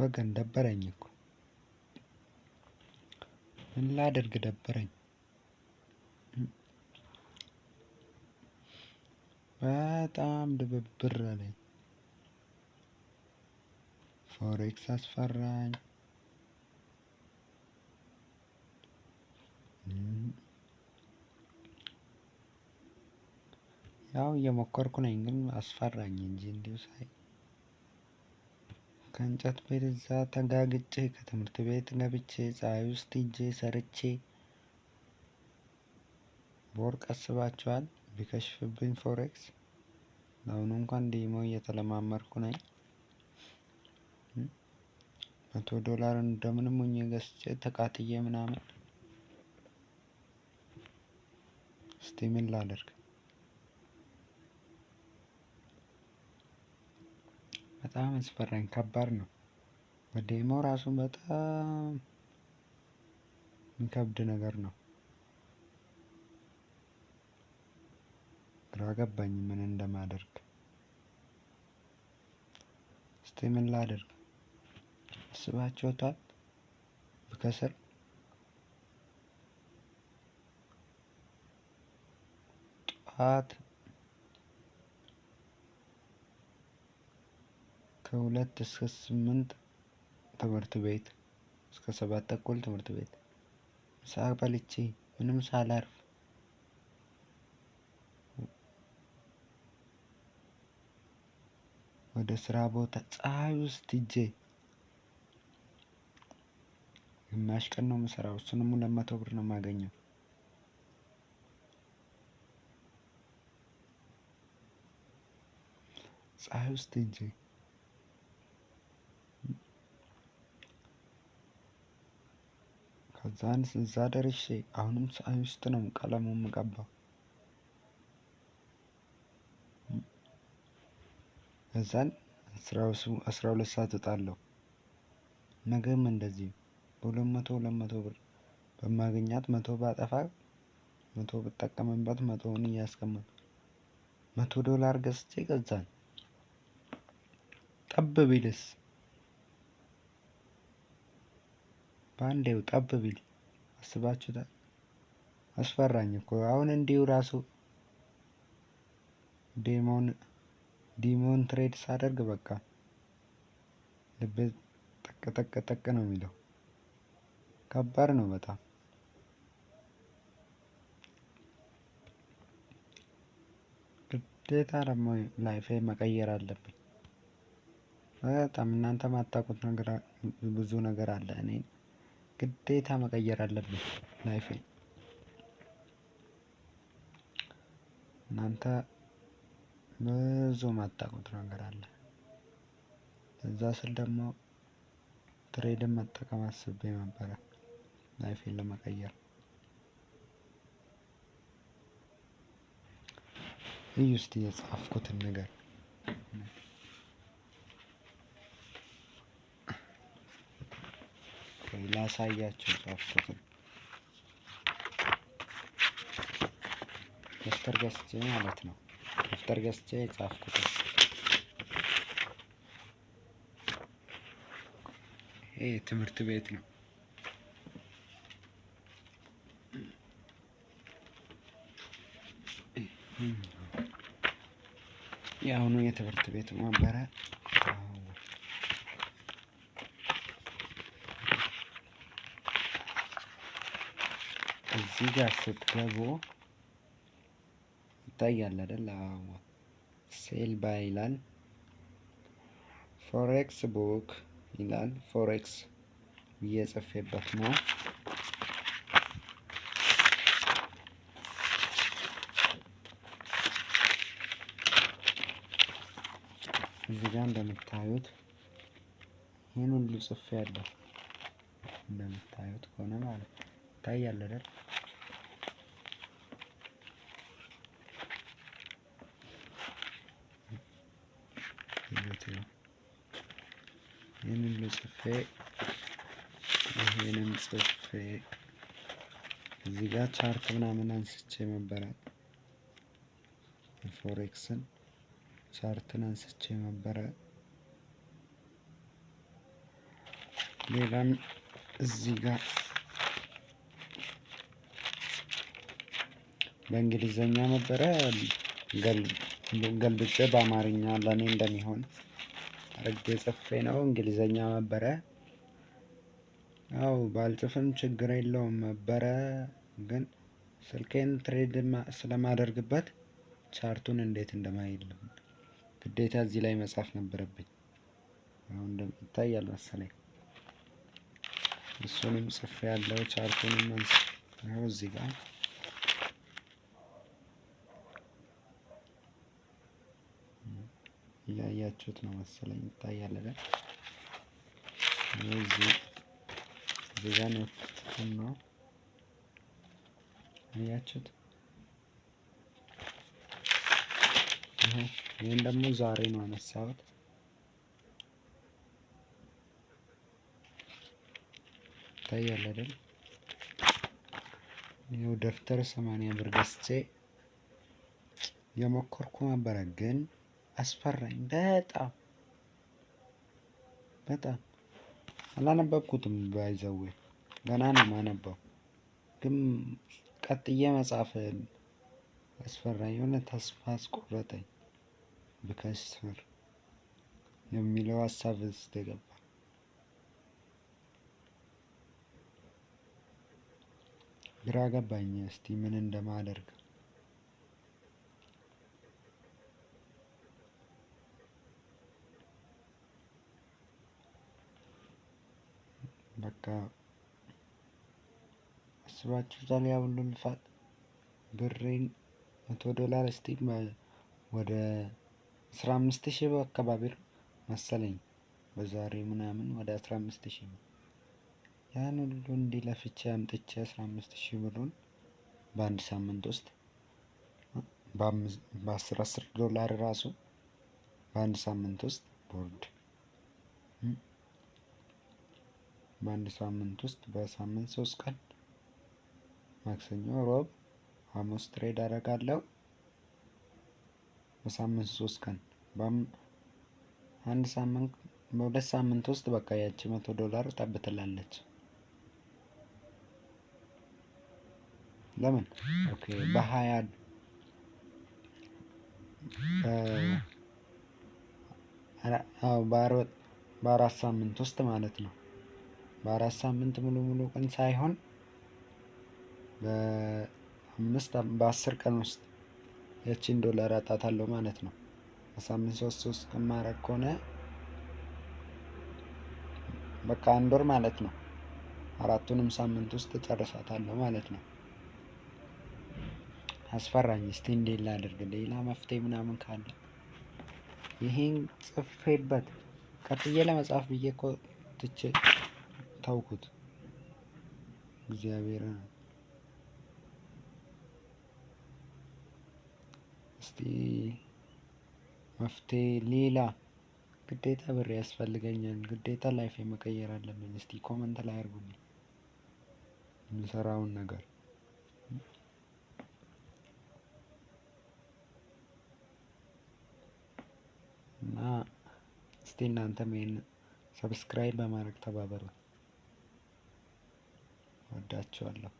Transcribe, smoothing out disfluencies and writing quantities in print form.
ወገን ደበረኝ እኮ ምን ላድርግ ደበረኝ። በጣም ድብብር አለኝ። ፎሬክስ አስፈራኝ። ያው እየሞከርኩ ነኝ ግን አስፈራኝ እንጂ እንዲሁ ሳይ ከእንጨት ቤት እዛ ተጋግጬ ከትምህርት ቤት ገብቼ ፀሐይ ውስጥ ሂጄ ሰርቼ በወርቅ አስባችኋል ቢከሽፍብኝ ፎሬክስ። አሁን እንኳን ዲሞ እየተለማመድኩ ነኝ። $100 እንደምንም ሆኜ ገዝቼ ተቃጥዬ ምናምን እስቲ ምን ላደርግ። በጣም አስፈራኝ ከባድ ነው። በዴሞ ራሱ በጣም የሚከብድ ነገር ነው። ግራ ገባኝ ምን እንደማደርግ። እስቲ ምን ላደርግ አስባችሁታል ብከስር? ጠዋት ከ2 እስከ 8 ትምህርት ቤት እስከ 7 ተኩል ትምህርት ቤት ምሳ በልቼ ምንም ሳላርፍ ወደ ስራ ቦታ ፀሐይ ውስጥ ሂጄ ግማሽ ቀን ነው የምሰራው። እሱንም 200 ብር ነው የማገኘው። ፀሐይ ውስጥ ሂጄ ከዛን እዛ ደርሼ አሁንም ፀሐይ ውስጥ ነው ቀለሙን የምቀባው። ከዛን 12 ሰዓት እወጣለሁ። ነገም እንደዚህ በ200 ብር በማገኛት 100 ባጠፋ 100 ብጠቀምበት 100ውን እያስቀመጥኩ $100 ገዝቼ ከዛን ጠብ ቢልስ በአንዴው ጠብ ቢል አስባችሁታል? አስፈራኝ እኮ አሁን እንዲሁ ራሱ ዲሞን ትሬድ ሳደርግ በቃ ልቤ ጠቅ ጠቅ ጠቅ ነው የሚለው። ከባድ ነው በጣም። ግዴታ ደግሞ ላይፌ መቀየር አለብኝ። በጣም እናንተ ማታውቁት ነገር ብዙ ነገር አለ። እኔ ግዴታ መቀየር አለብኝ ላይፌን። እናንተ ብዙ ማታውቁት ነገር አለ። እዛ ስል ደግሞ ትሬድን መጠቀም አስቤ ነበረ ላይፌን ለመቀየር። እዩ እስቲ የጻፍኩትን ነገር ላሳያችሁ። የጻፍኩትን ደብተር ገዝቼ ማለት ነው። ደብተር ገዝቼ የጻፍኩትን ይሄ ትምህርት ቤት ነው። የአሁኑ የትምህርት ቤት ነበረ። እዚህ ጋር ስትገቡ ይታያል አይደል? ሴል ባይ ይላል። ፎሬክስ ቡክ ይላል። ፎሬክስ ብዬ ጽፌበት ነው። እዚህ ጋር እንደምታዩት ይሄን ሁሉ ጽፌያለሁ። እንደምታዩት ከሆነ ማለት ይታያል አይደል? ይሄን ሁሉ ጽፌ ይሄንን ጽፌ እዚህ ጋር ቻርት ምናምን አንስቼ ነበረ። ፎሬክስን ቻርትን አንስቼ ነበረ። ሌላም እዚህ ጋር በእንግሊዘኛ ነበረ ገልብጬ በአማርኛ ለእኔ እንደሚሆን አድርጌ ጽፌ ነው። እንግሊዘኛ ነበረ። ያው ባልጽፍም ችግር የለውም ነበረ፣ ግን ስልኬን ትሬድ ስለማደርግበት ቻርቱን እንዴት እንደማይል ግዴታ እዚህ ላይ መጻፍ ነበረብኝ። አሁን ይታያል መሰለኝ። እሱንም ጽፌ ያለው ቻርቱንም ነው እዚህ ጋር እያያችሁት ነው መሰለኝ። ይታያል አይደል? እዚህ ጋር ነው አያችሁት? ይሄን ደግሞ ዛሬ ነው አነሳሁት። ይታያል አይደል? ይኸው ደብተር 80 ብር ገዝቼ የሞከርኩ ነበረ፣ ግን አስፈራኝ በጣም አላነበብኩትም። ባይዘዌ ገና ነው ማነበው፣ ግን ቀጥዬ መጻፍ አስፈራኝ። የሆነ ተስፋ አስቆረጠኝ። ብከስር የሚለው ሀሳብ ውስጥ ገባ። ግራ ገባኝ። እስቲ ምን እንደማደርግ በቃ አስባችሁታል? ያ ሁሉ ልፋት ብሬን $100 እስቲ ወደ 15,000 አካባቢ መሰለኝ በዛሬ ምናምን ወደ 15,000 ያን ሁሉ እንዲህ ለፍቼ አምጥቼ 15,000 ብሩን በአንድ ሳምንት ውስጥ $10 ራሱ በአንድ ሳምንት ውስጥ ቦርድ በአንድ ሳምንት ውስጥ በሳምንት 3 ቀን ማክሰኞ፣ ሮብ፣ ሐሙስ ትሬድ አደርጋለሁ። በሳምንት 3 ቀን በአንድ ሳምንት በሁለት ሳምንት ውስጥ በቃ ያቺ $100 ጠብ ትላለች። ለምን? ኦኬ በአራት ሳምንት ውስጥ ማለት ነው። በአራት ሳምንት ሙሉ ቀን ሳይሆን በ10 ቀን ውስጥ ያቺን $1 አጣታለሁ ማለት ነው። በሳምንት 3 ቀን ማድረግ ከሆነ በቃ 1 ወር ማለት ነው። አራቱንም ሳምንት ውስጥ እጨርሳታለሁ ማለት ነው። አስፈራኝ። እስቲ እንዴት ላድርግ? ሌላ መፍትሄ ምናምን ካለ ይሄን ጽፌበት ቀጥዬ ለመጻፍ ብዬ እኮ ትቼ ተውኩት። እግዚአብሔር እስቲ መፍትሄ ሌላ ግዴታ ብር ያስፈልገኛል። ግዴታ ላይፍ መቀየር አለብኝ። እስቲ ኮመንት ላይ አድርጉልኝ የምሰራውን ነገር እና እስቲ እናንተም ይሄን ሰብስክራይብ በማድረግ ተባበሩ። ወዳችኋለሁ።